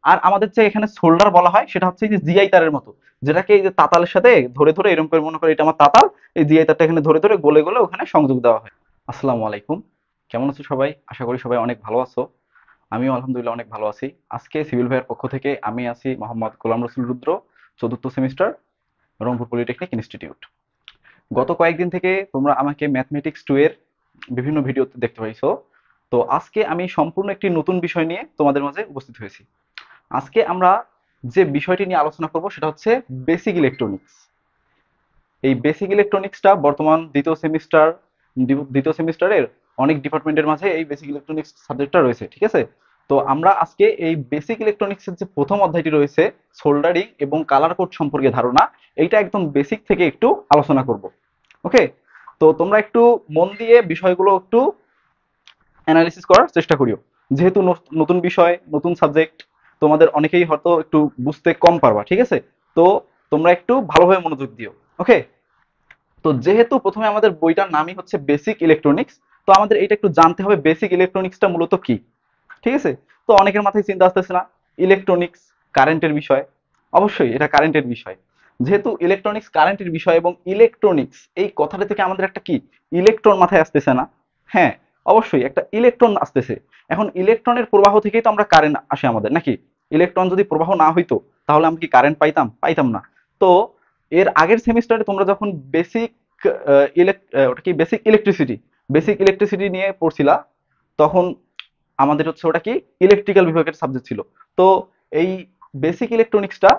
আর আমাদের যে এখানে সোল্ডার বলা হয় সেটা হচ্ছে এই যে জিআই তারের মতো, যেটাকে এই যে তাতালের সাথে ধরে ধরে এরকম করে মনে করে এটা আমার তাতাল, এই জিআই তারটা এখানে ধরে ধরে গলে গলে ওখানে সংযোগ দেওয়া হয়। আসসালামু আলাইকুম, কেমন আছো সবাই? আশা করি সবাই অনেক ভালো আছো। আমিও আলহামদুলিল্লাহ অনেক ভালো আছি। আজকে সিভিল ভাইয়ের পক্ষ থেকে আমি আছি মোহাম্মদ গোলাম রসুল রুদ্র, চতুর্থ সেমিস্টার, রংপুর পলিটেকনিক ইনস্টিটিউট। গত কয়েকদিন থেকে তোমরা আমাকে ম্যাথমেটিক্স 2 এর বিভিন্ন ভিডিওতে দেখতে পাইছো। তো আজকে আমি সম্পূর্ণ একটি নতুন বিষয় নিয়ে তোমাদের মাঝে উপস্থিত হয়েছি। আজকে আমরা যে বিষয়টি নিয়ে আলোচনা করব সেটা হচ্ছে বেসিক ইলেকট্রনিক্স। এই বেসিক ইলেকট্রনিক্সটা বর্তমান দ্বিতীয় সেমিস্টারের অনেক ডিপার্টমেন্টের মাঝে এই বেসিক ইলেকট্রনিক্স সাবজেক্টটা রয়েছে, ঠিক আছে? তো আমরা আজকে এই বেসিক ইলেকট্রনিক্সের যে প্রথম অধ্যায়টি রয়েছে সোল্ডারিং এবং কালার কোড সম্পর্কে ধারণা, এইটা একদম বেসিক থেকে একটু আলোচনা করব। ওকে, তো তোমরা একটু মন দিয়ে বিষয়গুলো একটু অ্যানালিসিস করার চেষ্টা করিও। যেহেতু নতুন বিষয়, নতুন সাবজেক্ট, তোমাদের অনেকেই হয়তো একটু বুঝতে কম পারবা, ঠিক আছে? তো তোমরা একটু ভালোভাবে মনোযোগ দিও। ওকে, তো যেহেতু প্রথমে আমাদের বইটার নামই হচ্ছে বেসিক ইলেকট্রনিক্স, তো আমাদের এটা একটু জানতে হবে বেসিক ইলেকট্রনিক্সটা মূলত কি, ঠিক আছে? তো অনেকের মাথায় চিন্তা আসতেছে না, ইলেকট্রনিক্স কারেন্টের বিষয়। অবশ্যই এটা কারেন্টের বিষয়। যেহেতু ইলেকট্রনিক্স কারেন্টের বিষয় এবং ইলেকট্রনিক্স এই কথাটা থেকে আমাদের একটা কি ইলেকট্রন মাথায় আসতেছে না? হ্যাঁ, অবশ্যই একটা ইলেকট্রন আসতেছে। এখন ইলেকট্রনের প্রবাহ থেকেই তো আমরা কারেন্ট আসে আমাদের, নাকি? ইলেকট্রন যদি প্রবাহ না হইতো তাহলে আমরা কি কারেন্ট পাইতাম? পাইতাম না। তো এর আগের সেমিস্টারে তোমরা যখন বেসিক ওটা কি বেসিক ইলেকট্রিসিটি নিয়ে পড়ছিলা, তখন আমাদের হচ্ছে ওটা কি ইলেকট্রিক্যাল বিভাগের সাবজেক্ট ছিল। তো এই বেসিক ইলেকট্রনিক্সটা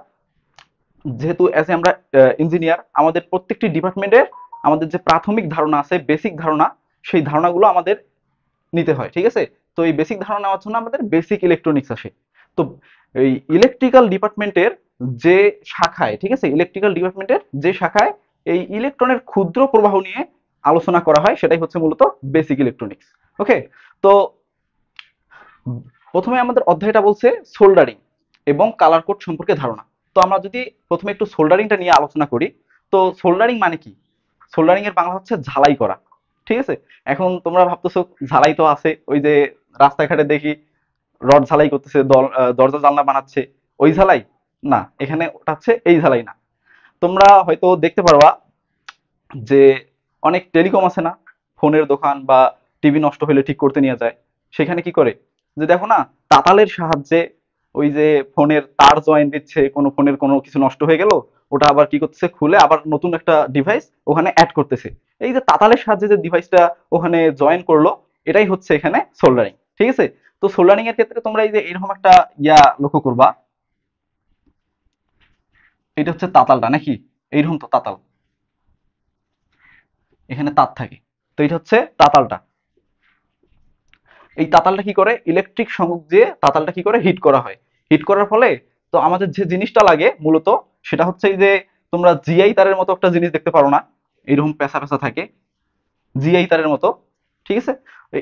যেহেতু অ্যাজ এ আমরা ইঞ্জিনিয়ার, আমাদের প্রত্যেকটি ডিপার্টমেন্টের আমাদের যে প্রাথমিক ধারণা আছে, বেসিক ধারণা, সেই ধারণাগুলো আমাদের নিতে হয়, ঠিক আছে? তো এই বেসিক ধারণা নেওয়ার জন্য আমাদের বেসিক ইলেকট্রনিক্স আসে। তো এই ইলেকট্রিক্যাল ডিপার্টমেন্টের যে শাখায়, ঠিক আছে, ইলেকট্রিক্যাল ডিপার্টমেন্টের যে শাখায় এই ইলেকট্রনের ক্ষুদ্র প্রবাহ নিয়ে আলোচনা করা হয় সেটাই হচ্ছে মূলত বেসিক ইলেকট্রনিক্স। ওকে, তো প্রথমে আমাদের অধ্যায়টা বলছে সোল্ডারিং এবং কালার কোড সম্পর্কে ধারণা। তো আমরা যদি প্রথমে একটু সোল্ডারিংটা নিয়ে আলোচনা করি, তো সোল্ডারিং মানে কি? সোল্ডারিং এর বাংলা হচ্ছে ঝালাই করা, ঠিক আছে? এখন তোমরা ভাবতেছো ঝালাই তো আছে, ওই যে রাস্তাঘাটে দেখি রড ঝালাই করতেছে, দরজা জানলা বানাচ্ছে, ওই ঝালাই না, এখানে ওটা হচ্ছে এই ঝালাই না। তোমরা হয়তো দেখতে পারবা যে অনেক টেলিকম আছে না, ফোনের দোকান বা টিভি নষ্ট হলে ঠিক করতে নিয়ে যায়, সেখানে কি করে যে দেখো না, তাতালের সাহায্যে ওই যে ফোনের তার জয়েন দিচ্ছে, কোনো ফোনের কোনো কিছু নষ্ট হয়ে গেল, ওটা আবার কি করতেছে, খুলে আবার নতুন একটা ডিভাইস ওখানে অ্যাড করতেছে। এই যে তাতালের সাহায্যে যে ডিভাইসটা ওখানে জয়েন করলো, এটাই হচ্ছে এখানে সোল্ডারিং, ঠিক আছে? তো সোল্ডারিং এর ক্ষেত্রে তোমরা এই যে এরকম একটা লক্ষ্য করবা, এটা হচ্ছে তাতালটা, নাকি? এইরকম তো তাতাল, এখানে তার থাকে, তো এটা হচ্ছে তাতালটা। এই তাতালটা কি করে, ইলেকট্রিক সংযোগ দিয়ে তাতালটা কি করে হিট করা হয়। হিট করার ফলে তো আমাদের যে জিনিসটা লাগে মূলত, সেটা হচ্ছে এই যে তোমরা জিআই তারের মতো একটা জিনিস দেখতে পারো না, এরকম পেঁচা পেঁচা থাকে, জিআই তারের মতো, ঠিক আছে?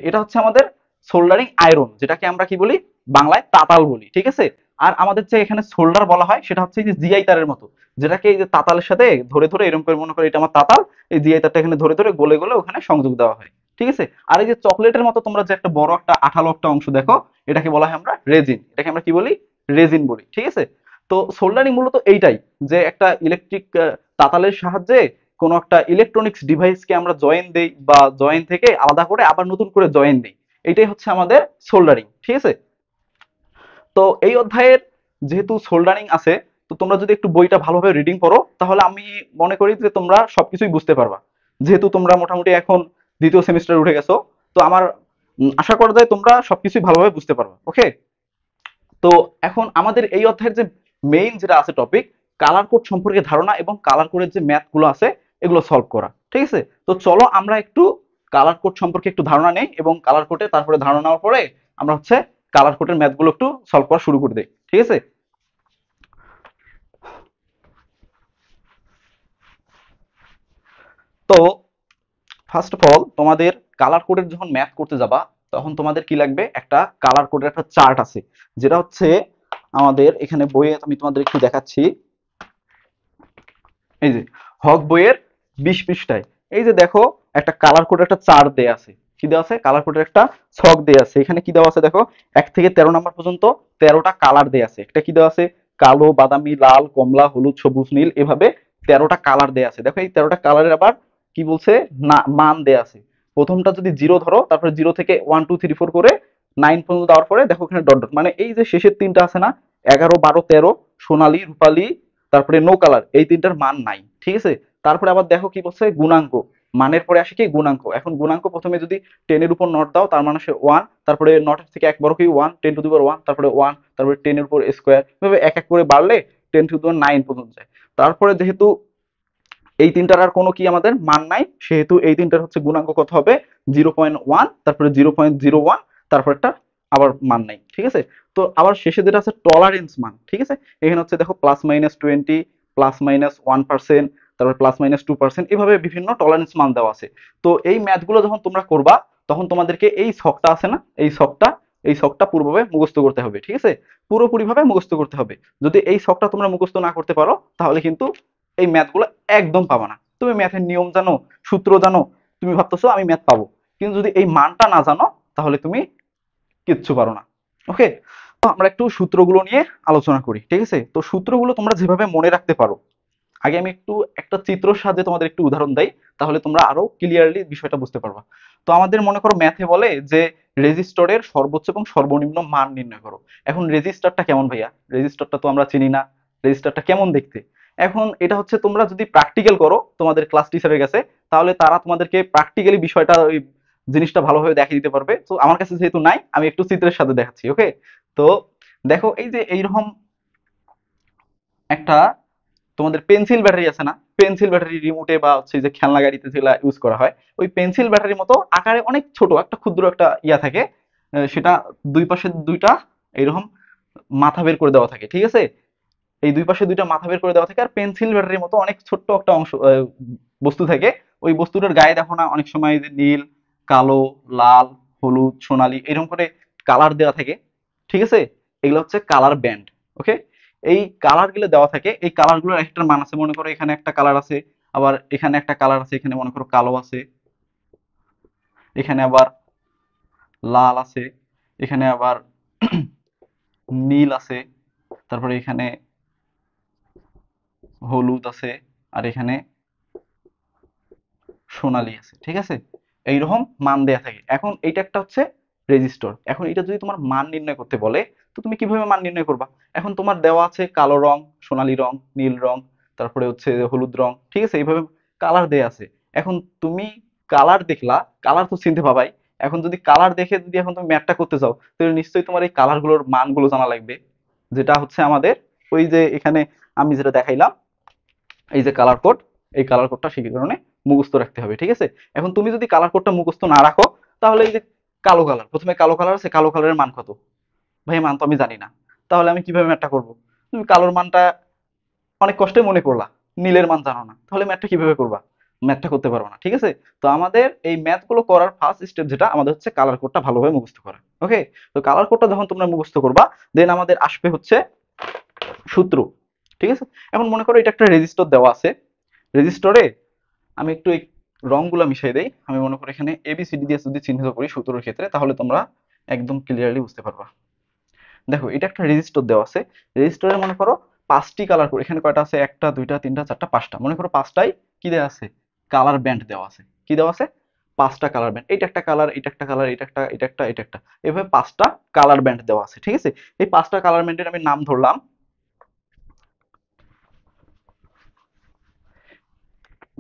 এটা হচ্ছে আমাদের সোল্ডারিং আয়রন, যেটাকে আমরা কি বলি, বাংলায় তাতাল বলি, ঠিক আছে? আর আমাদের যে এখানে সোল্ডার বলা হয় সেটা হচ্ছে এই যে জিআই তারের মতো, যেটাকে এই যে তাতালের সাথে ধরে ধরে এরকম করে মনে করে এটা আমার তাতাল, এই জিআই তারটা এখানে ধরে ধরে গলে গলে ওখানে সংযোগ দেওয়া হয়, ঠিক আছে? আর এই যে চকলেটের মতো তোমরা যে একটা বড় একটা আঠালো একটা অংশ দেখো, এটাকে বলা হয় আমরা রেজিন, এটাকে আমরা কি বলি, রেজিন বলি, ঠিক আছে? তো সোল্ডারিং মূলত এইটাই, যে একটা ইলেকট্রিক তাতালের সাহায্যে কোনো একটা ইলেকট্রনিক্স ডিভাইসকে আমরা জয়েন দেই বা জয়েন থেকে আলাদা করে আবার নতুন করে জয়েন দিই, এটাই হচ্ছে আমাদের সোল্ডারিং, ঠিক আছে? তো এই অধ্যায়ের যেহেতু সোল্ডারিং আছে, তো তোমরা যদি একটু বইটা ভালোভাবে রিডিং করো তাহলে আমি মনে করি যে তোমরা সবকিছুই বুঝতে পারবা। যেহেতু তোমরা মোটামুটি এখন দ্বিতীয় সেমিস্টারে উঠে গেছো, তো আমার আশা করা যায় তোমরা সবকিছুই ভালোভাবে বুঝতে পারবা। ওকে, তো এখন আমাদের এই অধ্যায়ের যে মেইন যেটা আছে টপিক, কালার কোড সম্পর্কে ধারণা এবং কালার কোডের যে ম্যাথ গুলো আছে এগুলো সলভ করা, ঠিক আছে? তো চলো আমরা একটু কালার কোড সম্পর্কে একটু ধারণা নেই, এবং কালার কোডে তারপরে ধারণা নেওয়ার পরে আমরা হচ্ছে কালার কোডের ম্যাথ গুলো একটু সলভ করা শুরু করে দিই, ঠিক আছে? তো ফার্স্ট অফ অল তোমাদের কালার কোডের যখন ম্যাথ করতে যাবা, তখন তোমাদের কি লাগবে, একটা কালার কোডের একটা চার্ট আছে, যেটা হচ্ছে আমাদের এখানে বইয়ে আমি তোমাদের একটু দেখাচ্ছি। এই যে হক বইয়ের 20 পৃষ্ঠায় এই যে দেখো একটা কালার কোড একটা চার্ট দেয়া আছে, কি দেওয়া আছে, কালার কোডের একটা ছক দেওয়া আছে। এখানে কি দেওয়া আছে দেখো, 1 থেকে 13 নাম্বার পর্যন্ত 13টা কালার দেওয়া আছে। একটা কি দেওয়া আছে, কালো, বাদামি, লাল, কমলা, হলুদ, সবুজ, নীল, এভাবে 13টা কালার দেওয়া আছে। দেখো এই 13টা কালারের আবার কি বলছে না মান দেওয়া আছে। প্রথমটা যদি 0 ধরো, তারপরে 0 থেকে 1 2 3 4 করে 9 পর্যন্ত দেওয়ার পরে দেখো এখানে ডট ডট, মানে এই যে শেষের তিনটা আছে না, 11 12 13, সোনালী, রূপালী, তারপরে নো কালার, এই তিনটার মান নাই। ঠিক আছে, তারপরে আবার দেখো কি বলছে, গুণাঙ্ক, মানের পরে আসে কি গুণাঙ্ক। এখন গুণাঙ্ক প্রথমে যদি 10 এর উপর নট দাও, তার মানে সে 1, তারপরে নটের থেকে এক বড় কি 1, 10 টু দি পাওয়ার 1, তারপরে 1, তারপরে 10 এর উপর স্কয়ার, এভাবে এক এক করে বাড়লে 10 টু দি পাওয়ার 9 পর্যন্ত যায়। তারপরে যেহেতু এই তিনটার আর কোনো কি আমাদের মান নাই, সেহেতু এই তিনটার হচ্ছে গুণাঙ্ক কত হবে, 0.1, তারপরে 0.01, তারপর একটা আবার মান নাই। ঠিক আছে, তো আবার শেষে যেটা আছে টলারেন্স মান। ঠিক আছে, এখানে হচ্ছে দেখো +-20, +-1%, তারপর +-2%, এভাবে বিভিন্ন টলারেন্স মান দেওয়া আছে। তো এই ম্যাথগুলো যখন তোমরা করবা, তখন তোমাদেরকে এই ছকটা আছে না, এই ছকটা পুরোভাবে মুখস্থ করতে হবে। ঠিক আছে, পুরোপুরিভাবে মুখস্থ করতে হবে। যদি এই ছকটা তোমরা মুখস্থ না করতে পারো, তাহলে কিন্তু এই ম্যাথগুলো একদম পাবা না। তুমি ম্যাথের নিয়ম জানো, সূত্র জানো, তুমি ভাবতেছো আমি ম্যাথ পাবো, কিন্তু যদি এই মানটা না জানো, তাহলে তুমি কিচ্ছু পারো না। ওকে, তো আমরা একটু সূত্রগুলো নিয়ে আলোচনা করি। ঠিক আছে, তো সূত্রগুলো তোমরা যেভাবে মনে রাখতে পারো, আগে আমি একটু একটা চিত্রর সাহায্যে তোমাদের একটু উদাহরণ দেই, তাহলে তোমরা আরো ক্লিয়ারলি বিষয়টা বুঝতে পারবা। তো আমাদের মনে করো ম্যাথে বলে যে রেজিস্টরের সর্বোচ্চ এবং সর্বনিম্ন মান নির্ণয় করো। এখন রেজিস্টারটা কেমন ভাইয়া, রেজিস্টারটা তো আমরা চিনি না, রেজিস্টারটা কেমন দেখতে। এখন এটা হচ্ছে তোমরা যদি প্র্যাকটিক্যাল করো তোমাদের ক্লাস টিচারের কাছে, তাহলে তারা তোমাদেরকে প্র্যাকটিক্যালি বিষয়টা ওই জিনিসটা ভালোভাবে দেখিয়ে দিতে পারবে। তো আমার কাছে যেহেতু নাই, আমি একটু চিত্রের সাথে দেখাচ্ছি। ওকে, তো দেখো এই যে এইরকম একটা তোমাদের পেন্সিল ব্যাটারি আছে না, পেন্সিল ব্যাটারি রিমোটে বা হচ্ছে যে খেলনা গাড়িতে যেগুলা ইউজ করা হয়, ওই পেন্সিল ব্যাটারির মতো আকারে অনেক ছোট একটা ক্ষুদ্র একটা ইয়া থাকে। সেটা দুই পাশে দুইটা এরকম মাথা বের করে দেওয়া থাকে। ঠিক আছে, এই দুই পাশে দুইটা মাথা বের করে দেওয়া থাকে, আর পেন্সিল ব্যাটারির মতো অনেক ছোট্ট একটা অংশ বস্তু থাকে। ওই বস্তুটার গায়ে দেখো না অনেক সময় যে নীল, কালো, লাল, হলুদ, সোনালী, এরকম করে কালার দেওয়া থাকে। ঠিক আছে, এগুলো হচ্ছে কালার ব্যান্ড। ওকে, এই কালার গুলো দেওয়া থাকে, এই কালার গুলোর একটা মান আছে। মনে করো এখানে একটা কালার আছে, আবার এখানে একটা কালার আছে, এখানে মনে করো কালো আছে, এখানে আবার লাল আছে, এখানে আবার নীল আছে, তারপরে এখানে হলুদ আছে, আর এখানে সোনালী আছে। ঠিক আছে, এইরকম মান দেয়া থাকে। এখন এইটা একটা হচ্ছে রেজিস্টর। এখন এটা যদি তোমার মান নির্ণয় করতে বলে, তো তুমি কিভাবে মান নির্ণয় করবা। এখন তোমার দেওয়া আছে কালো রং, সোনালী রং, নীল রং, তারপরে হচ্ছে হলুদ রং। ঠিক আছে, এইভাবে কালার দেয়া আছে। এখন তুমি কালার দেখলা, কালার তো চিনতে পাবাই। এখন যদি কালার দেখে যদি এখন তুমি ম্যাথটা করতে চাও, তাহলে নিশ্চয়ই তোমার এই কালার গুলোর মানগুলো জানা লাগবে, যেটা হচ্ছে আমাদের ওই যে এখানে আমি যেটা দেখাইলাম, এই যে কালার কোড, এই কালার কোডটা সেই কারণে মুখস্থ রাখতে হবে। ঠিক আছে, এখন তুমি যদি কালার কোডটা মুখস্থ না রাখো, তাহলে এই যে কালো কালার, প্রথমে কালো কালার আছে, কালো কালারের মান কত, ভাই মান তো আমি জানি না, তাহলে আমি কিভাবে ম্যাথটা করবো। তুমি কালোর মানটা অনেক কষ্টে মনে করলা, নীলের মান জানো না, তাহলে ম্যাথটা কিভাবে করবা, ম্যাথটা করতে পারবো না। ঠিক আছে, তো আমাদের এই ম্যাথ গুলো করার ফার্স্ট স্টেপ যেটা আমাদের হচ্ছে কালার কোডটা ভালোভাবে মুখস্থ করা। ওকে, তো কালার কোডটা যখন তোমরা মুখস্থ করবা, দেন আমাদের আসবে হচ্ছে সূত্র। ঠিক আছে, এখন মনে করো এটা একটা রেজিস্টর দেওয়া আছে, রেজিস্টরে আমি একটু এই রংগুলো মিশিয়ে দেই। আমি মনে করি এখানে এবিসিডি দিয়ে যদি চিহ্নিত করি সূত্রের ক্ষেত্রে, তাহলে তোমরা একদম ক্লিয়ারলি বুঝতে পারবা। দেখো এটা একটা রেজিস্টর দেওয়া আছে, রেজিস্টরে মনে করো 5টি কালার করে, এখানে কয়টা আছে, একটা দুইটা তিনটা চারটা পাঁচটা, মনে করো পাঁচটাই কি দেওয়া আছে, কালার ব্যান্ড দেওয়া আছে। কি দেওয়া আছে, 5টা কালার ব্যান্ড, এটা একটা কালার, এটা একটা কালার, এটা একটা, এটা একটা, এটা একটা, এভাবে 5টা কালার ব্যান্ড দেওয়া আছে। ঠিক আছে, এই 5টা কালার ব্যান্ডের আমি নাম ধরলাম,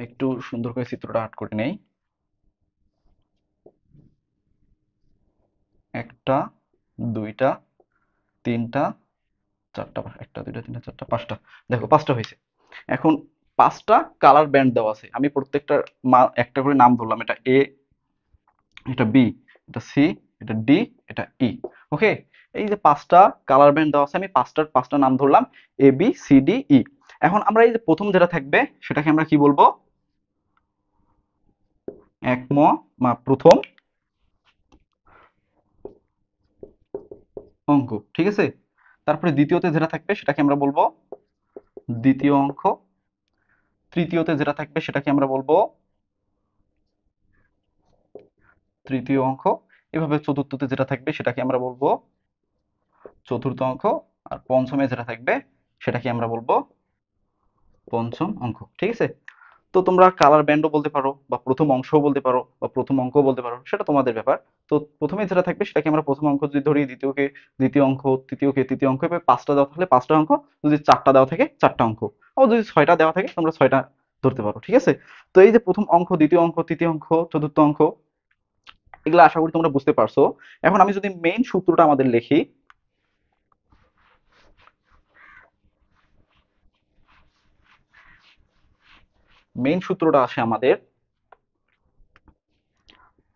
একটু সুন্দর করে চিত্রটা আর্ট করে নেই। একটা, দুইটা, তিনটা, চারটা, একটা দুইটা তিনটা চারটা পাঁচটা, দেখো 5টা হয়েছে। এখন 5টা কালার ব্যান্ড দেওয়া আছে, আমি প্রত্যেকটা একটা করে নাম ধরলাম, এটা এ, এটা বি, এটা সি, এটা ডি, এটা ই। ওকে, এই যে 5টা কালার ব্যান্ড দেওয়া আছে, আমি পাঁচটা নাম ধরলাম, A B C D E. এখন আমরা এই যে প্রথম যেটা থাকবে সেটাকে আমরা কি বলবো, প্রথম অঙ্ক। ঠিক আছে, তারপরে দ্বিতীয়তে যেটা থাকবে সেটাকে আমরা বলবো দ্বিতীয় অঙ্ক, তৃতীয়তে যেটা থাকবে সেটাকে আমরা বলবো তৃতীয় অঙ্ক, এভাবে চতুর্থতে যেটা থাকবে সেটাকে আমরা বলবো চতুর্থ অঙ্ক, আর পঞ্চমে যেটা থাকবে সেটাকে আমরা বলবো পঞ্চম অঙ্ক। ঠিক আছে? তো তোমরা কালার ব্যান্ডও বলতে পারো বা প্রথম অংশও বলতে পারো বা প্রথম অঙ্কও বলতে পারো, সেটা তোমাদের ব্যাপার। তো প্রথমে যেটা থাকবে সেটাকে আমরা প্রথম অঙ্ক যদি ধরি, দ্বিতীয়কে দ্বিতীয় অঙ্ক, তৃতীয়কে তৃতীয় অঙ্ক, এভাবে পাঁচটা দেওয়া থাকলে পাঁচটা অঙ্ক, যদি চারটা দেওয়া থাকে চারটা অঙ্ক, আবার যদি ছয়টা দেওয়া থাকে তোমরা ছয়টা ধরতে পারো। ঠিক আছে? তো এই যে প্রথম অঙ্ক, দ্বিতীয় অঙ্ক, তৃতীয় অঙ্ক, চতুর্থ অঙ্ক, এগুলো আশা করি তোমরা বুঝতে পারছো। এখন আমি যদি মেইন সূত্রটা আমাদের লিখি, মেইন সূত্রটা আসে আমাদের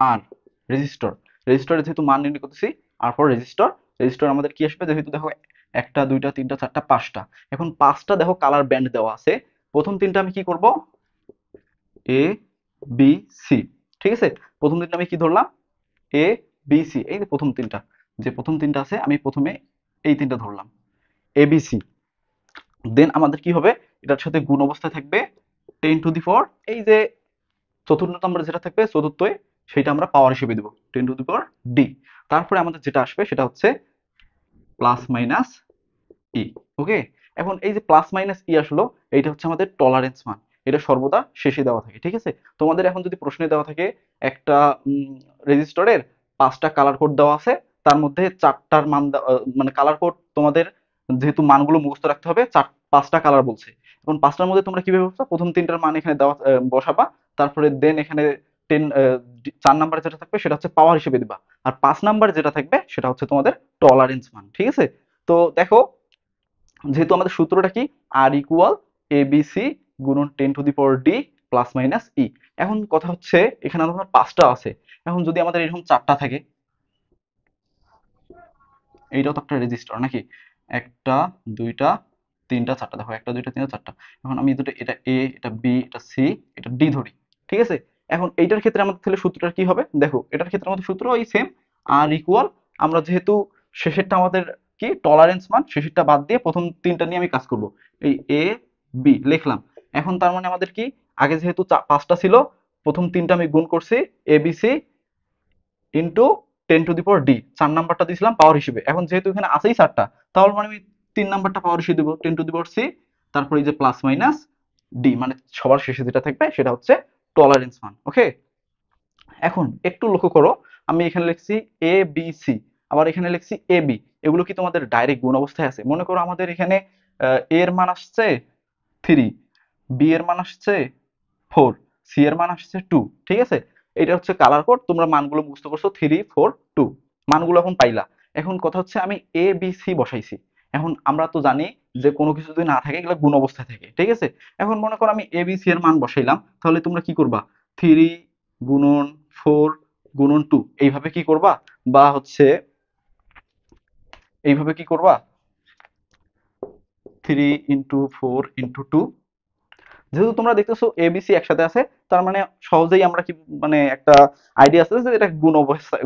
আর রেজিস্টর, রেজিস্টরে যেহেতু মান নির্ণয় করতেছি, আর পর রেজিস্টর, রেজিস্টর আমাদের কি আসবে, যেহেতু দেখো একটা দুইটা তিনটা চারটা পাঁচটা, এখন পাঁচটা দেখো কালার ব্যান্ড দেওয়া আছে। প্রথম তিনটা আমি কি করব, এ বি সি। ঠিক আছে? প্রথম তিনটা আমি কি ধরলাম, এ বি সি, এই যে প্রথম তিনটা, যে প্রথম তিনটা আছে আমি প্রথমে এই তিনটা ধরলাম, এ বি সি। দেন আমাদের কি হবে, এটার সাথে গুণ অবস্থায় থাকবে 10⁴, এই যে চতুর্থ নম্বরে যেটা থাকবে চতুর্থে, সেটা আমরা পাওয়ার হিসেবে দেবো 10⁻d। তারপরে আমাদের যেটা আসবে সেটা হচ্ছে প্লাস মাইনাস ই। ওকে? এখন এই যে প্লাস মাইনাস ই আসলো, এইটা হচ্ছে আমাদের টলারেন্স মান, এটা সর্বদা শেষে দেওয়া থাকে। ঠিক আছে? তোমাদের এখন যদি প্রশ্নে দেওয়া থাকে একটা রেজিস্টরের পাঁচটা কালার কোড দেওয়া আছে, তার মধ্যে চারটার মান মানে কালার কোড তোমাদের যেহেতু মানগুলো মুখস্থ রাখতে হবে, পাঁচটা কালার বলছে, এখন পাঁচটার মধ্যে তোমরা কিভাবে বলছো, প্রথম তিনটার মান এখানে দেওয়া বসাবা, তারপরে দেন এখানে 10, 4 নাম্বারে যেটা থাকবে সেটা হচ্ছে পাওয়ার হিসেবে দিবা, আর 5 নাম্বারে যেটা থাকবে সেটা হচ্ছে তোমাদের টলারেন্স মান। ঠিক আছে? তো দেখো, যেহেতু আমাদের সূত্রটা কি, আর ইকুয়াল এ বি সি গুণন 10⁻d প্লাস মাইনাস ই। এখন কথা হচ্ছে এখানে আমাদের পাঁচটা আছে, এখন যদি আমাদের এরকম চারটা থাকে, এইটাও তো একটা রেজিস্টার নাকি, একটা দুইটা তিনটা চারটা, দেখো একটা দুইটা তিনটা চারটা, এখন আমি দুটো, এটা এ, এটা বি, এটা সি, এটা ডি ধরি। ঠিক আছে? এখন এইটার ক্ষেত্রে আমাদের তাহলে সূত্রটা কি হবে, দেখো এটার ক্ষেত্রে আমাদের সূত্র ওই সেম, আর ইকুয়াল, আমরা যেহেতু শেষেরটা আমাদের কি টলারেন্স মান, শেষেরটা বাদ দিয়ে প্রথম তিনটা নিয়ে আমি কাজ করব, এই এ বি লিখলাম। এখন তার মানে আমাদের কি, আগে যেহেতু পাঁচটা ছিল, প্রথম তিনটা আমি গুণ করছি, A B C into 10⁻d, 4 নাম্বারটা দিয়েছিলাম পাওয়ার হিসেবে, এখন যেহেতু এখানে আছেই চারটা, তাহলে মানে আমি 3 নাম্বারটা পাওয়ার হিসেবে দিব 10⁻c, তারপর এই যে প্লাস মাইনাস ডি, মানে সবার শেষে যেটা থাকবে সেটা হচ্ছে টলারেন্স মান। ওকে? এখন একটু লক্ষ্য করো, আমি এখানে লিখছি এ বি সি, আবার এখানে লিখছি এ বি, এগুলো কি তোমাদের ডাইরেক্ট গুণ অবস্থায় আছে? মনে করো আমাদের এখানে এ এর মান আসছে 3, বি এর মান আসছে 4, সি এর মান আসছে 2। ঠিক আছে? এটা হচ্ছে কালার কোড, তোমরা মানগুলো মুখস্থ করছো 3 4 2, মানগুলো এখন পাইলা। এখন কথা হচ্ছে আমি এ বি সি বসাইছি, এখন আমরা তো জানি যে কোনো কিছু যদি না থাকে এগুলো গুণ অবস্থায় থাকে। ঠিক আছে? এখন মনে করো আমি এ বি সি এর মান বসাইলাম, তাহলে তোমরা কি করবা, 3 গুণন 4 গুণন 2, এইভাবে কি করবা, বা হচ্ছে এইভাবে কি করবা, 3 ইন্টু 4 ইন্টু 2। যেহেতু তোমরা দেখতেছো এবিসি একসাথে আছে, তার মানে সহজেই আমরা কি, মানে একটা আইডিয়া আছে যে এটা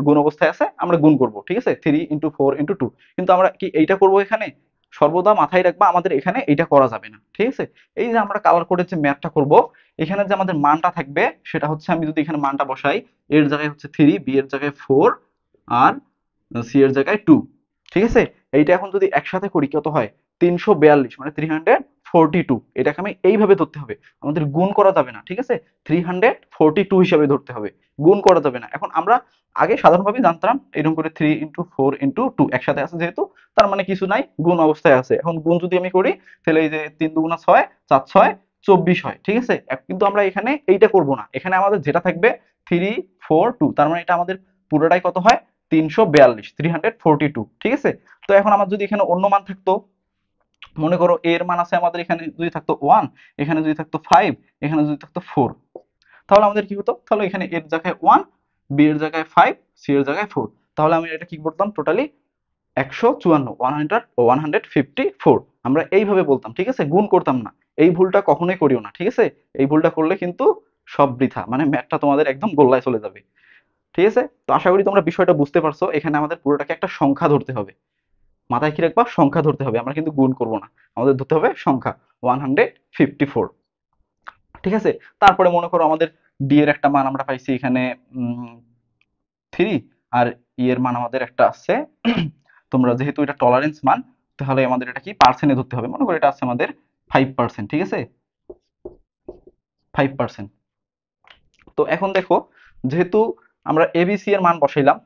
গুণ অবস্থায় আছে, আমরা গুণ করব। ঠিক আছে? 3 ইন্টু 4 ইন্টু 2, কিন্তু আমরা কি এইটা করব এখানে, সর্বদা মাথায় রাখবা আমাদের এখানে এইটা করা যাবে না। ঠিক আছে? এই যে আমরা কালার কোডের যে ম্যাথটা করব, এখানে যে আমাদের মানটা থাকবে সেটা হচ্ছে, আমি যদি এখানে মানটা বসাই, এর জায়গায় হচ্ছে 3, বি এর জায়গায় 4, আর সি এর জায়গায় 2। ঠিক আছে? এইটা এখন যদি একসাথে করি কত হয়, 342, মানে 342, এটাকে আমি এইভাবে ধরতে হবে, আমাদের গুণ করা যাবে না। ঠিক আছে? 342 হিসাবে ধরতে হবে, গুণ করা যাবে না। এখন আমরা আগে সাধারণভাবে জানতাম এরকম করে 3 ইন্টু 4 ইন্টু 2 একসাথে আছে যেহেতু, তার মানে কিছু নাই, গুণ অবস্থায় আছে। এখন গুণ যদি আমি করি, তাহলে এই যে 3 দুগুণা 6, 4 6 24 হয়। ঠিক আছে? কিন্তু আমরা এখানে এইটা করব না, এখানে আমাদের যেটা থাকবে 3 4 2, তার মানে এটা আমাদের পুরোটাই কত হয়, 342, 342। ঠিক আছে? তো এখন আমার যদি এখানে অন্য মান থাকতো, মনে করো এর মান আছে আমাদের, এখানে যদি থাকতো 1, এখানে যদি থাকতো 5, এখানে যদি থাকতো 4, তাহলে আমাদের কি হতো, তাহলে এখানে এর জায়গায় 1, বি এর জায়গায় 5, সি এর জায়গায় 4, তাহলে আমি এটা কি করতাম, টোটালি 154, 154 আমরা এইভাবে বলতাম। ঠিক আছে? গুণ করতাম না। এই ভুলটা কখনোই করিও না। ঠিক আছে? এই ভুলটা করলে কিন্তু সব বৃথা, মানে ম্যাথটা তোমাদের একদম গোল্লায় চলে যাবে। ঠিক আছে? তো আশা করি তোমরা বিষয়টা বুঝতে পারছো, এখানে আমাদের পুরোটাকে একটা সংখ্যা ধরতে হবে, মাথায় কি রাখবা, সংখ্যা ধরতে হবে, আমরা কিন্তু গুণ করব না, আমাদের ধরতে হবে সংখ্যা 154। ঠিক আছে? তারপরে মনে করো আমাদের ডি এর একটা মান আমরা পাইছি এখানে 3, আর এর মান আমাদের একটা আছে তোমরা যেহেতু এটা টলারেন্স মান, তাহলে আমাদের এটা কি পার্সেন্টে ধরতে হবে। মনে করো এটা আছে আমাদের 5%, ঠিক আছে, 5%। তো এখন দেখো, যেহেতু আমরা এবিসি এর মান বসাইলাম,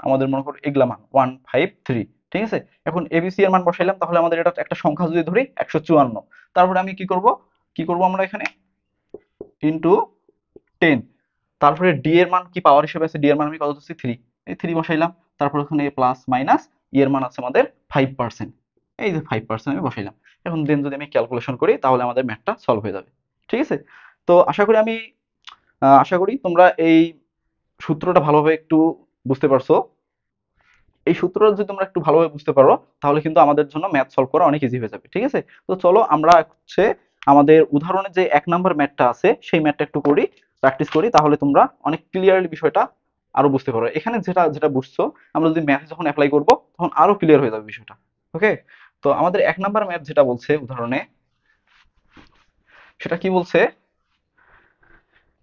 আমাদের মনে করো এগুলা মান 153, ঠিক আছে। এখন এবিসি এর মান বসাইলাম, তাহলে আমাদের এটা একটা সংখ্যা যদি ধরি 154, তারপরে আমি কি করব আমরা এখানে ইনটু 10, তারপরে ডি এর মান কি পাওয়ার হিসেবে আছে, ডি এর মান আমি কত ধরছি 3, এই 3 বসাইলাম, তারপর ওখানে প্লাস মাইনাস এর মান আছে আমাদের 5%, এই যে 5% আমি বসাইলাম। এখন দেন যদি আমি ক্যালকুলেশন করি তাহলে আমাদের ম্যাথটা সলভ হয়ে যাবে, ঠিক আছে। তো আশা করি তোমরা এই সূত্রটা ভালোভাবে একটু বুঝতে পারছো। এই সূত্রটা যদি তোমরা একটু ভালোভাবে বুঝতে পারো, তাহলে কিন্তু আমাদের জন্য ম্যাথ সলভ করা অনেক ইজি হয়ে যাবে, ঠিক আছে। তো চলো আমরা হচ্ছে আমাদের উদাহরণের যে 1 নাম্বার ম্যাথটা আছে সেই ম্যাথটা একটু করি, প্র্যাকটিস করি, তাহলে তোমরা অনেক ক্লিয়ারলি বিষয়টা আরো বুঝতে পারো। এখানে যেটা যেটা বুঝছো, আমরা যদি ম্যাথে যখন অ্যাপ্লাই করব তখন আরো ক্লিয়ার হয়ে যাবে বিষয়টা। ওকে, তো আমাদের 1 নাম্বার ম্যাথ যেটা বলছে উদাহরণে, সেটা কি বলছে,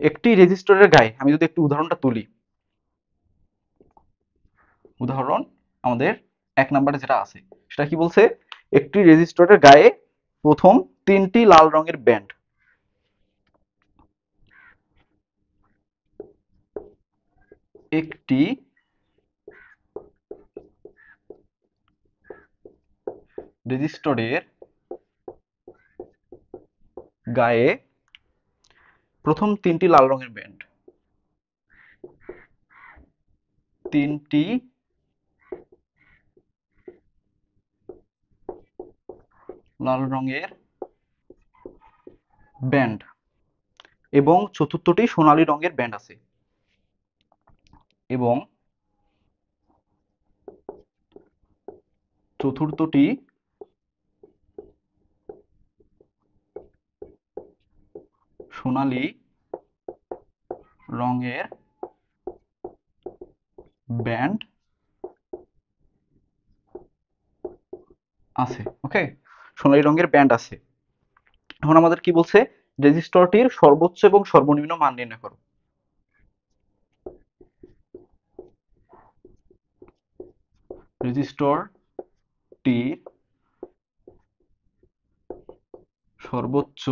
একটি রেজিস্টরের গায়ে, আমি যদি একটু উদাহরণটা তুলি, উদাহরণ আমাদের 1 নাম্বারে যেটা আছে সেটা কি বলছে, একটি রেজিস্টরের গায়ে প্রথম 3টি লাল রঙের ব্যান্ড, একটি রেজিস্টরের গায়ে প্রথম 3টি লাল রঙের ব্যান্ড, 3টি লাল রঙের ব্যান্ড এবং চতুর্থটি সোনালী রঙের ব্যান্ড আছে, এবং চতুর্থটি সোনালী রঙের ব্যান্ড আছে। ওকে, সোনালী রঙের ব্যান্ড আছে। এখন আমাদের কি বলছে, রেজিস্টরটির সর্বোচ্চ এবং সর্বনিম্ন মান নির্ণয় করো। রেজিস্টরটির সর্বোচ্চ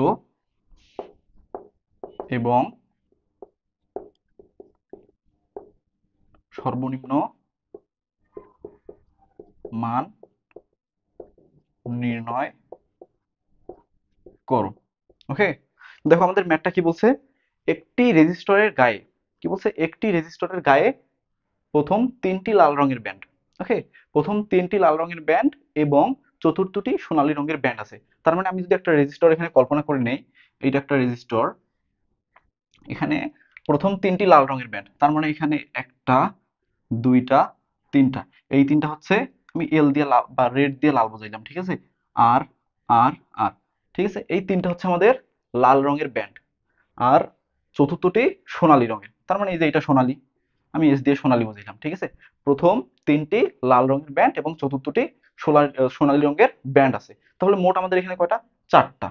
এবং সর্বনিম্ন মান নির্ণয় করো। ওকে, দেখো আমাদের ম্যাথটা কি বলছে, একটি রেজিস্টরের গায়ে, কি বলছে, একটি রেজিস্টরের গায়ে প্রথম 3টি লাল রঙের ব্যান্ড। ওকে, প্রথম 3টি লাল রঙের ব্যান্ড এবং চতুর্থটি সোনালী রঙের ব্যান্ড আছে। তার মানে আমি যদি একটা রেজিস্টর এখানে কল্পনা করে নেই, এইটা একটা রেজিস্টর, এখানে প্রথম 3টি লাল রঙের ব্যান্ড, তার মানে এখানে একটা, দুইটা, তিনটা, এই তিনটা হচ্ছে আমি এল দিয়ে লাল বা রেড দিয়ে লাল বোঝাইলাম, ঠিক আছে, আর আর আর, ঠিক আছে, এই তিনটা হচ্ছে আমাদের লাল রঙের ব্যান্ড। আর চতুর্থটি সোনালী রঙের, তার মানে এই যে এটা সোনালী, আমি এস দিয়ে সোনালী বোঝাইলাম, ঠিক আছে। প্রথম 3টি লাল রঙের ব্যান্ড এবং চতুর্থটি সোনালী রঙের ব্যান্ড আছে, তাহলে মোট আমাদের এখানে কয়টা, 4টা।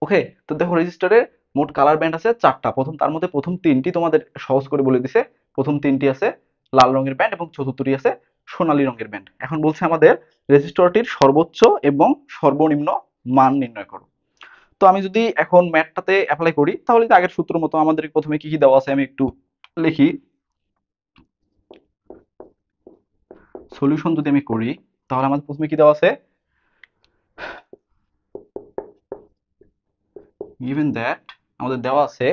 ওকে, তো দেখো রেজিস্টারে মোট কালার ব্যান্ড আছে 4টা, তার মধ্যে প্রথম 3টি তোমাদের সহজ করে বলে দিছে, প্রথম 3টি আছে লাল রঙের ব্যান্ড এবং চতুর্থটি আছে সোনালী রঙের ব্যান্ড। এখন বলছে আমাদের রেজিস্টরটির সর্বোচ্চ এবং সর্বনিম্ন মান নির্ণয় করো। তো আমি যদি এখন ম্যাথটাতে অ্যাপ্লাই করি, তাহলে তো আগের সূত্র মতো আমাদের প্রথমে কি কি দেওয়া আছে আমি একটু লিখি। সলিউশন যদি আমি করি, তাহলে আমাদের প্রথমে কি দেওয়া আছে, given that আমাদের দেওয়া আছে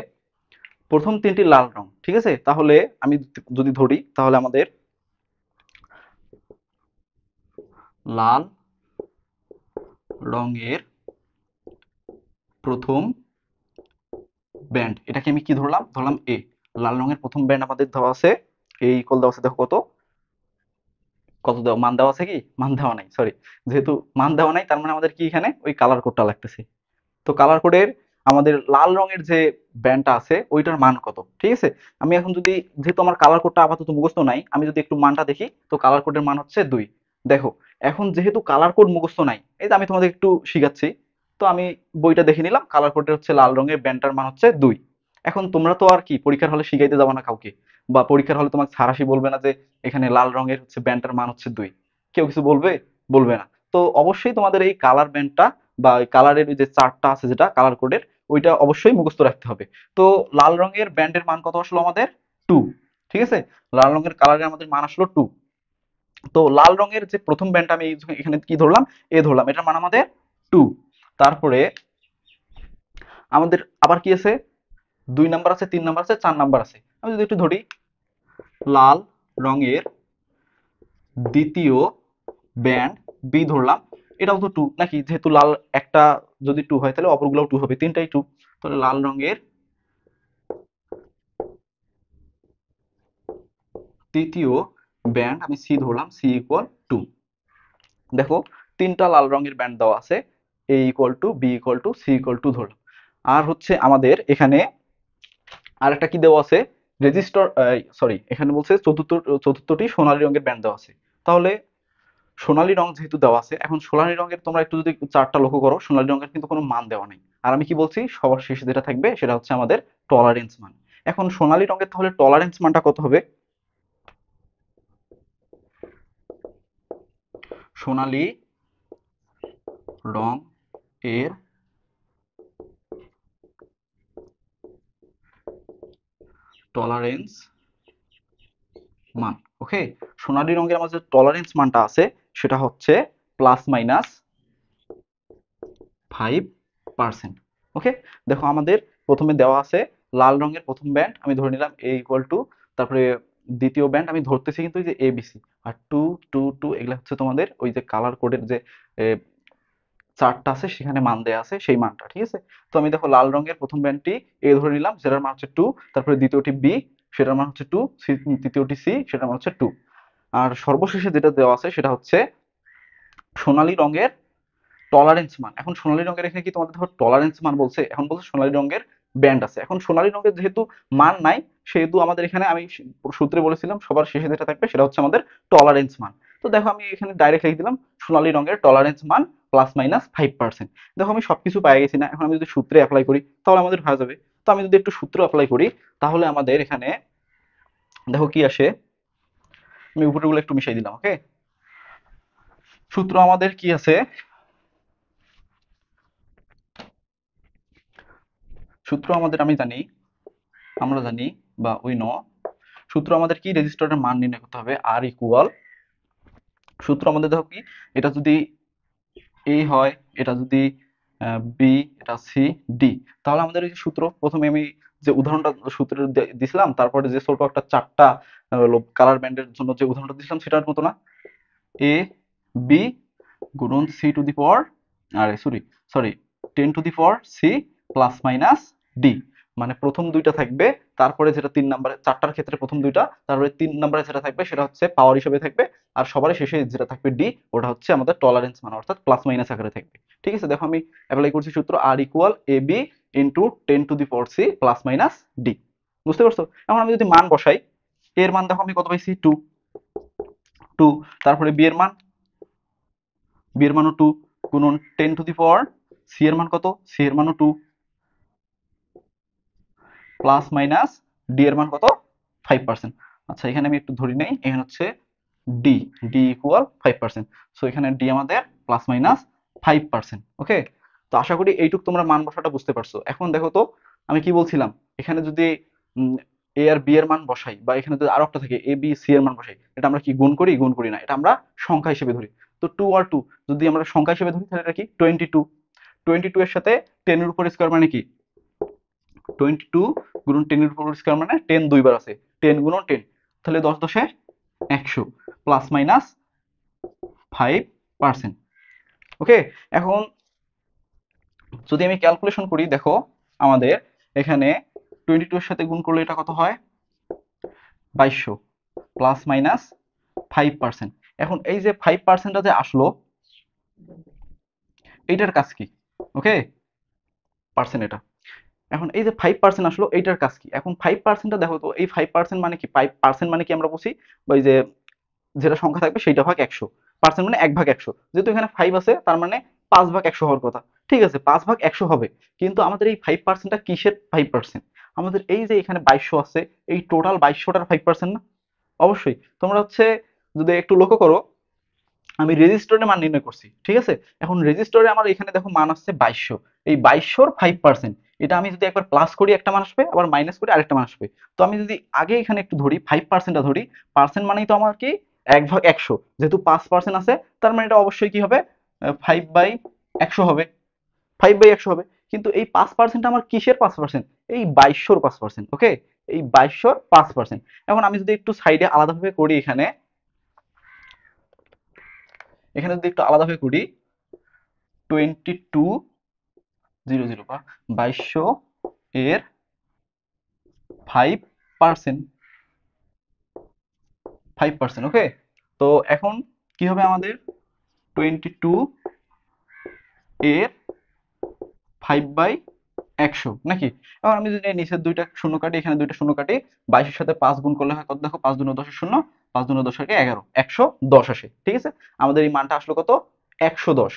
প্রথম 3টি লাল রং, ঠিক আছে। তাহলে আমি যদি ধরি, তাহলে আমাদের লাল রঙের প্রথম ব্যান্ড, এটাকে আমি কি ধরলাম, ধরলাম এ। লাল রঙের প্রথম ব্যান্ড আমাদের দেওয়া আছে, এই ইকুয়াল দেওয়া আছে, দেখো কত কত দেওয়া, মান দেওয়া আছে কি, মান দেওয়া নাই, সরি, যেহেতু মান দেওয়া নাই তার মানে আমাদের কি এখানে ওই কালার কোডটা লাগতেছে। তো কালার কোডের আমাদের লাল রঙের যে ব্যান্ডটা আছে ওইটার মান কত, ঠিক আছে। আমি এখন যদি, যেহেতু আমার কালার কোডটা আপাতত মুখস্থ নাই, আমি যদি একটু মানটা দেখি, তো কালার কোডের মান হচ্ছে 2। দেখো, এখন যেহেতু কালার কোড মুখস্থ নাই, এই যে আমি তোমাদের একটু শিখাচ্ছি, তো আমি বইটা দেখে নিলাম, কালার কোডের হচ্ছে লাল রঙের ব্যান্ডটার মান হচ্ছে 2। এখন তোমরা তো আর কি পরীক্ষার হলে শিখাইতে যাবে না কাউকে, বা পরীক্ষার হলে তোমাকে স্যার আসি বলবে না যে এখানে লাল রঙের হচ্ছে ব্যান্ডটার মান হচ্ছে 2, কেউ কিছু বলবে? বলবে না। তো অবশ্যই তোমাদের এই কালার ব্যান্ডটা বা কালারের যে চার্টটা আছে যেটা কালার কোডের, ওইটা অবশ্যই মুখস্থ রাখতে হবে। তো লাল রঙের ব্যান্ডের মান কত আসলো আমাদের? 2, ঠিক আছে। লাল রঙের কালারের আমাদের মান আসলো 2। তো লাল রঙের যে প্রথম ব্যান্ডটা আমি এখানে কি ধরলাম, এ ধরলাম, এটার মান আমাদের 2। তারপরে আমাদের আবার কি আছে, 2 নাম্বার আছে, 3 নাম্বার আছে, 4 নাম্বার আছে। আমি যদি একটু ধরি, লাল রঙের দ্বিতীয় ব্যান্ড বি ধরলাম, এটাও তো 2 নাকি, যেহেতু লাল একটা যদি 2 হয় তাহলে অপরগুলোও 2 হবে, তিনটাই 2। তাহলে লাল রঙের তৃতীয় ব্যান্ড আমি সি ধরলাম, সি ইকুয়াল 2। দেখো তিনটা লাল রঙের ব্যান্ড দেওয়া আছে, A equal to, B equal to, C equal to ধরলাম। আর হচ্ছে আমাদের এখানে আরেকটা কি দেওয়া আছে, রেজিস্টার, সরি এখানে বলছে চতুর্থটি সোনালী রঙের ব্যান্ড দেওয়া আছে। তাহলে সোনালী রং যেহেতু দেওয়া আছে, এখন সোনালী রঙের তোমরা একটু যদি চার্টটা লক্ষ্য করো, সোনালী রঙের কিন্তু কোনো মান দেওয়া নেই। আর আমি কি বলছি, সবার শেষে যেটা থাকবে সেটা হচ্ছে আমাদের টলারেন্স মান। এখন সোনালী রঙের তাহলে টলারেন্স মানটা কত হবে? সোনালী রং এর টলারেন্স মান, ওকে, সোনালী রঙের আমাদের টলারেন্স মানটা আছে সেটা হচ্ছে +-5%। ওকে, দেখো আমাদের প্রথমে দেওয়া আছে লাল রঙের প্রথম ব্যান্ড আমি ধরে নিলাম এ ইকুয়াল টু, তারপরে দ্বিতীয় ব্যান্ড আমি ধরতেছি কিন্তু ওই যে এ বি সি, আর 2 2 2 এগুলা হচ্ছে তোমাদের ওই যে কালার কোডের যে চার্টটা আছে সেখানে মান দেয়া আছে সেই মানটা, ঠিক আছে। তো আমি দেখো লাল রঙের প্রথম ব্যান্ডটি এ ধরে নিলাম, সেটার মান হচ্ছে 2, তারপরে দ্বিতীয়টি বি, সেটার মান হচ্ছে 2, তৃতীয়টি সি, সেটার মান হচ্ছে 2। আর সর্বশেষে যেটা দেওয়া আছে সেটা হচ্ছে সোনালী রঙের টলারেন্স মান। এখন সোনালী রঙের এখানে কি তোমাদের ধর টলারেন্স মান বলছে, এখন বলছে সোনালী রঙের ব্যান্ড আছে। এখন সোনালী রঙের যেহেতু মান নাই, সেহেতু আমাদের এখানে আমি সূত্রে বলেছিলাম সবার শেষে যেটা থাকবে সেটা হচ্ছে আমাদের টলারেন্স মান। তো দেখো আমি এখানে ডাইরেক্ট লিখে দিলাম সোনালী রঙের টলারেন্স মান +-5%। দেখো আমি সবকিছু পেয়ে গেছি না, এখন আমি যদি সূত্রে অ্যাপ্লাই করি তাহলে আমাদের হয়ে যাবে। তো আমি যদি একটু সূত্র অ্যাপ্লাই করি তাহলে আমাদের এখানে দেখো কি আসে, আমি উপরেগুলো একটু মিশাই দিলাম, ওকে। সূত্র আমাদের কি আছে, সূত্র আমাদের আমরা জানি বা উই নো, সূত্র আমাদের কি, রেজিস্টারের মান নির্ণয় করতে হবে আর ইকুয়াল, সূত্র আমাদের দেখো কি, এটা যদি এ হয়, এটা যদি বি, এটা সি, ডি, তাহলে আমাদের এই যে সূত্র, প্রথমে আমি যে উদাহরণটা সূত্রে দিছিলাম, তারপরে যে ছোট একটা চারটা কালার ব্যান্ডের জন্য যে উদাহরণটা দিছিলাম সেটার মতো না, এ বি গুণন সি টু দি পাওয়ার, আরে sorry sorry 10 to the power C +-D, মানে প্রথম দুইটা থাকবে, তারপরে যেটা 3 নম্বরে, চারটার ক্ষেত্রে প্রথম দুইটা, তারপরে 3 নম্বরে যেটা থাকবে সেটা হচ্ছে পাওয়ার হিসেবে থাকবে, আর সবার শেষে যেটা থাকবে ডি, ওটা হচ্ছে আমাদের টলারেন্স মান, অর্থাৎ প্লাস মাইনাস আকারে থাকবে। ঠিক আছে, দেখো আমি অ্যাপ্লাই করছি সূত্র R equal A B into 10 to the power C +-ডি। বুঝতে পারছো? এখন আমি যদি মান বসাই, এর মান দেখো আমি কত পাইছি, 2 2, তারপরে বি এর মানও 2 গুণন 10 টু দি পাওয়ার সি এর মান কত, সি এর মানও 2 +- ডি এর মান কত, 5%। আচ্ছা এখানে আমি একটু ধরি নেই, এখানে হচ্ছে ডি, ডি ইকুয়াল 5%। সো এখানে ডি আমাদের +-5%। ওকে, তো আশা করি এইটুক তোমরা মান বসাটা বুঝতে পারছো। এখন দেখো তো আমি কি বলছিলাম, এখানে যদি এ আর বি এর মান বসাই, বা এখানে যদি আরো একটা থাকে এ বি সি এর মান বসাই, এটা আমরা কি গুণ করি, গুণ করি না, এটা আমরা সংখ্যা হিসেবে ধরি। তো 2 আর 2 যদি আমরা সংখ্যা হিসেবে ধরি তাহলে এটা কি 22, 22 এর সাথে 10 এর উপর স্কয়ার মানে কি 22 গুণন 10 এর উপর স্কয়ার মানে 10 দুইবার আছে, 10 গুণন 10, তাহলে 10 10 100 +-5%। ওকে, এখন যদি আমি ক্যালকুলেশন করি, দেখো আমাদের এখানে 22 এর সাথে গুণ করলে এটা কত হয়, 2200 +-5%। এখন এই যে 5%টা যে আসলো, এইটার কাজ কি, ওকে, পার্সেন্ট এটা, এখন এই যে 5% আসলো এইটার কাজ কি, এখন 5%টা দেখো তো, এই 5% মানে কি, 5% মানে কি আমরা বুঝি, বা এই যে যেটা সংখ্যা থাকবে সেইটা ভাগ 100, পার্সেন্ট মানে 1/100, যেহেতু এখানে 5 আছে তার মানে 5/100 হওয়ার কথা। ঠিক আছে, 5/100 হবে, কিন্তু আমাদের এই 5%টা কিসের 5%, আমাদের এই যে এখানে 2200 আছে, এই টোটাল 2200টার 5% না? অবশ্যই। তোমরা হচ্ছে যদি একটু লক্ষ্য করো, আমি রেজিস্টরে মান নির্ণয় করছি, ঠিক আছে? এখন রেজিস্টরে আমার এখানে দেখো মান আসছে 2200, এই 2200র 5%, এটা আমি যদি একবার প্লাস করি একটা মান আসবে, আবার মাইনাস করি আরেকটা মান আসবে। তো আমি যদি আগে এখানে একটু ধরি 5%টা ধরি, পার্সেন্ট মানেই তো আমার কি 1/100, যেহেতু 5% আছে তার মানে এটা অবশ্যই কি হবে 5/100 হবে, 5/100 হবে। কিন্তু এই 5% আমার কিসের 5%? এই 2200র 5%, ওকে? এই 2200র 5%। এখন আমি যদি একটু সাইডে আলাদাভাবে করি, এখানে এখানে যদি একটু আলাদাভাবে করি 2200 বা 2200 এর 5%, 5%, ওকে? তো এখন কি হবে আমাদের 22 এর 5/100 নাকি? এখন আমি যদি এই নিচের দুইটা শূন্য কাটি, এখানে দুইটা শূন্য কাটি, 22 এর সাথে 5 গুণ করলে হয় কত দেখো, 5 দুগুণে 10 এর শূন্য, 5 দুগুণে 10 এর 11, 110 আসে, ঠিক আছে? আমাদের এই মানটা আসলো কত? 110।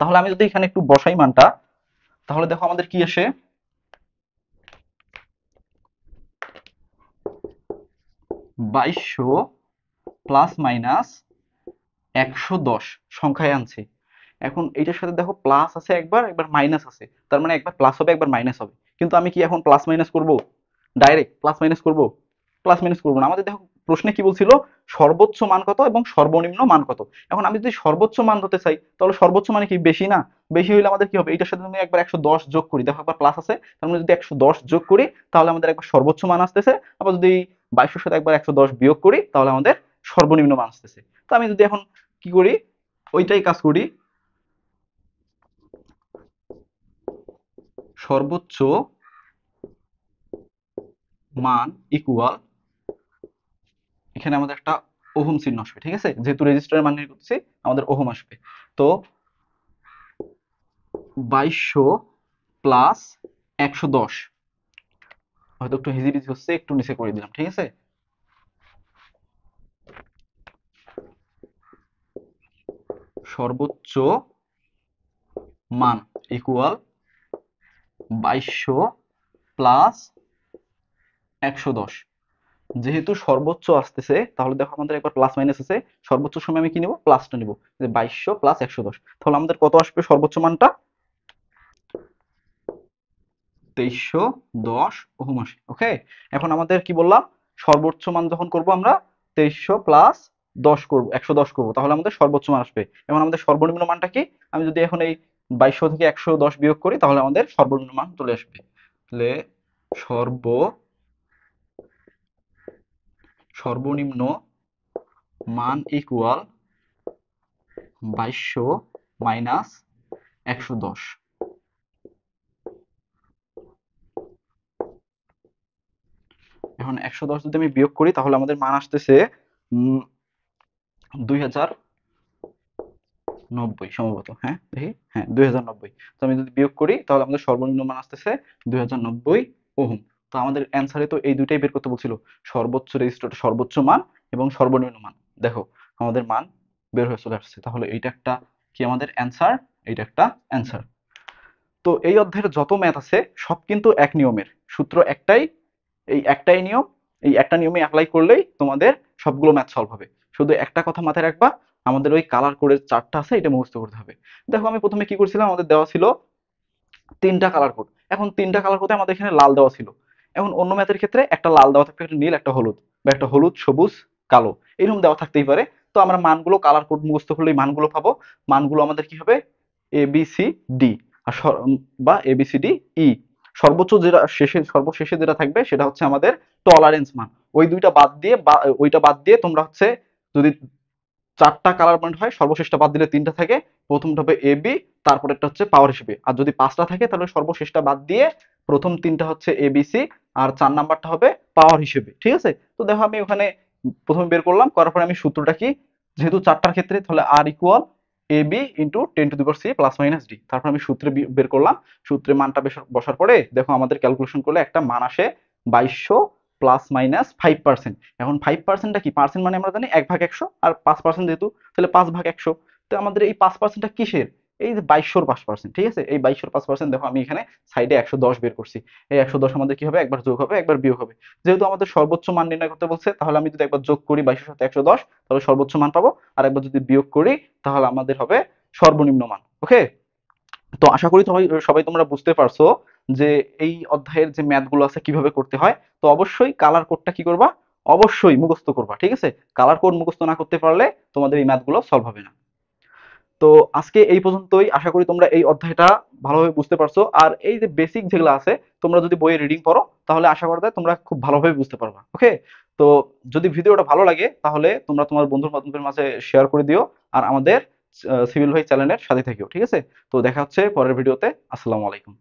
তাহলে আমি যদি এখানে একটু বসাই মানটা, তাহলে দেখো আমাদের কি আসে, 2200 প্লাস মাইনাস 110 সংখ্যায় আনছি। এখন এইটার সাথে দেখো প্লাস আছে একবার, একবার মাইনাস আছে, তার মানে একবার প্লাস হবে একবার মাইনাস হবে। কিন্তু আমি কি এখন প্লাস মাইনাস করব? ডাইরেক্ট প্লাস মাইনাস করব? প্লাস মাইনাস করব না। আমাদের দেখো প্রশ্নে কি বলছিল, সর্বোচ্চ মান কত এবং সর্বনিম্ন মান কত। এখন আমি যদি সর্বোচ্চ মান ধরতে চাই, তাহলে সর্বোচ্চ মানে কি বেশি না? বেশি হইলে আমাদের কি হবে, এটার সাথে আমি একবার 110 যোগ করি, দেখো একবার প্লাস আছে, তার মানে যদি 110 যোগ করি তাহলে আমাদের একবার সর্বোচ্চ মান আসতেছে, আবার যদি 2200 সাথে একবার 110 বিয়োগ করি তাহলে আমাদের সর্বনিম্ন মান আসতেছে। তো আমি যদি এখন কি করি, ওইটাই কাজ করি, সর্বোচ্চ মান ইকুয়াল, এখানে আমাদের একটা ওহম চিহ্ন আসবে, ঠিক আছে? যেহেতু রেজিস্টারের মান নির্ণয় করতেছি আমাদের ওহম আসবে। তো 2200 প্লাস 110, হয়তো একটু হিজিবিজি হচ্ছে, একটু নিচে করে দিলাম, ঠিক আছে? সর্বোচ্চ মান ইকুয়াল 2200 প্লাস 110। যেহেতু সর্বোচ্চ আসতেছে তাহলে দেখো আমাদের একবার প্লাস মাইনাস আছে, সর্বোচ্চ সময় আমি কি নিব, প্লাসটা নিব, যে 2200 প্লাস 110, তাহলে আমাদের কত আসবে সর্বোচ্চ মানটা? 2310 ওহম আসে, ওকে? এখন আমাদের কি বললাম, সর্বোচ্চ মান যখন করব আমরা 2300 প্লাস 10 করব, 110 করব, তাহলে আমাদের সর্বোচ্চ মান আসবে। এখন আমাদের সর্বনিম্ন মানটা কি? আমি যদি এখন এই 2200 থেকে 110 বিয়োগ করি তাহলে আমাদের সর্বনিম্ন মান চলে আসবে। তাহলে সর্বনিম্ন মান ইকুয়াল 2200 মাইনাস 110। এখন 110 যদি আমি বিয়োগ করি তাহলে আমাদের মান আসতেছে 2090 সম্ভবত, হ্যাঁ দেখি, হ্যাঁ 2090। তো আমি যদি বিয়োগ করি তাহলে আমাদের সর্বনিম্ন মান আসতেছে 2090 ওহম। তো আমাদের অ্যান্সারে তো এই দুইটাই বের করতে বলছিল, সর্বোচ্চ রেজিস্টার্ড সর্বোচ্চ মান এবং সর্বনিম্ন মান। দেখো আমাদের মান বের হয়ে চলে আসছে, তাহলে এইটা একটা কি আমাদের অ্যান্সার, এইটা একটা অ্যান্সার। তো এই অধ্যায়ের যত ম্যাথ আছে সব কিন্তু এক নিয়মের, সূত্র একটাই, এই একটাই নিয়ম, এই একটা নিয়মে অ্যাপ্লাই করলেই তোমাদের সবগুলো ম্যাথ সলভ হবে। শুধু একটা কথা মাথায় রাখবা, আমাদের ওই কালার কোডের চার্টটা আছে এটা মুখস্থ করতে হবে। দেখো আমি প্রথমে কি করছিলাম, আমাদের দেওয়া ছিল তিনটা কালার কোড, এখন তিনটা কালার কোডে আমাদের এখানে লাল দেওয়া ছিল। এখন অন্য ম্যাথের ক্ষেত্রে একটা লাল দেওয়া থাকবে, একটা নীল, একটা হলুদ, বা একটা হলুদ সবুজ কালো, এরকম দেওয়া থাকতেই পারে। তো আমরা মানগুলো কালার কোড মুখস্থ করলেই মানগুলো পাবো। মানগুলো আমাদের কি হবে, এ বি সি ডি, আর বা A B C D E, সর্বোচ্চ যেটা শেষে সর্বশেষে যেটা থাকবে সেটা হচ্ছে আমাদের টলারেন্স মান। ওই দুইটা বাদ দিয়ে বা ওইটা বাদ দিয়ে তোমরা হচ্ছে যদি চারটা কালার পয়েন্ট হয়, সর্বশেষটা বাদ দিলে তিনটা থাকে, প্রথমটা হবে এ বি, তারপরেরটা হচ্ছে পাওয়ার হিসেবে। আর যদি পাঁচটা থাকে তাহলে সর্বশেষটা বাদ দিয়ে প্রথম তিনটা হচ্ছে এ বি সি, আর 4 নাম্বারটা হবে পাওয়ার হিসেবে, ঠিক আছে? তো দেখো আমি ওখানে প্রথমে বের করলাম, করার পরে আমি সূত্রটা কি, যেহেতু চারটার ক্ষেত্রে তাহলে R equal A B into 10⁻⁶ plus minus D, তারপর আমি সূত্রে বের করলাম। সূত্রে মানটা বসার পরে দেখো আমাদের ক্যালকুলেশন করলে একটা মান আসে 2200 প্লাস মাইনাস 5%। এখন 5%টা কি, পার্সেন্ট মানে আমরা জানি 1/100, আর 5% যেহেতু তাহলে 5/100। তো আমাদের এই 5%টা কিসের, এই যে 2200 ঠিক আছে, এই 2200 দেখো আমি এখানে সাইডে 110 বের করছি। এই 110 আমাদের কি হবে, একবার যোগ হবে একবার বিয়োগ হবে। যেহেতু আমাদের সর্বোচ্চ মান নির্ণয় করতে বলছে, তাহলে আমি যদি একবার যোগ করি 2200 সাথে 110, তাহলে সর্বোচ্চ মান পাবো, আর একবার যদি বিয়োগ করি তাহলে আমাদের হবে সর্বনিম্ন মান। ওকে, তো আশা করি সবাই সবাই তোমরা বুঝতে পারছো যে এই অধ্যায়ের যে ম্যাথ গুলো আছে কিভাবে করতে হয়। তো অবশ্যই কালার কোডটা কি করবা, অবশ্যই মুখস্থ করবা, ঠিক আছে। কালার কোড মুখস্থ না করতে পারলে তোমাদের এই ম্যাথ গুলো সলভ হবে না। তো আজকে এই পর্যন্তই, আশা করি তোমরা এই অধ্যায়টা ভালোভাবে বুঝতে পারছো। আর এই যে বেসিক যেগুলো আছে, তোমরা যদি বইয়ে রিডিং পড়ো তাহলে আশা করা যায় তোমরা খুব ভালোভাবে বুঝতে পারবা। ওকে, তো যদি ভিডিওটা ভালো লাগে তাহলে তোমরা তোমার বন্ধু বান্ধবের মাঝে শেয়ার করে দিও, আর আমাদের সিভিল ভাই চ্যানেলের সাথে থাকিও, ঠিক আছে। তো দেখা হচ্ছে পরের ভিডিওতে। আসসালামু আলাইকুম।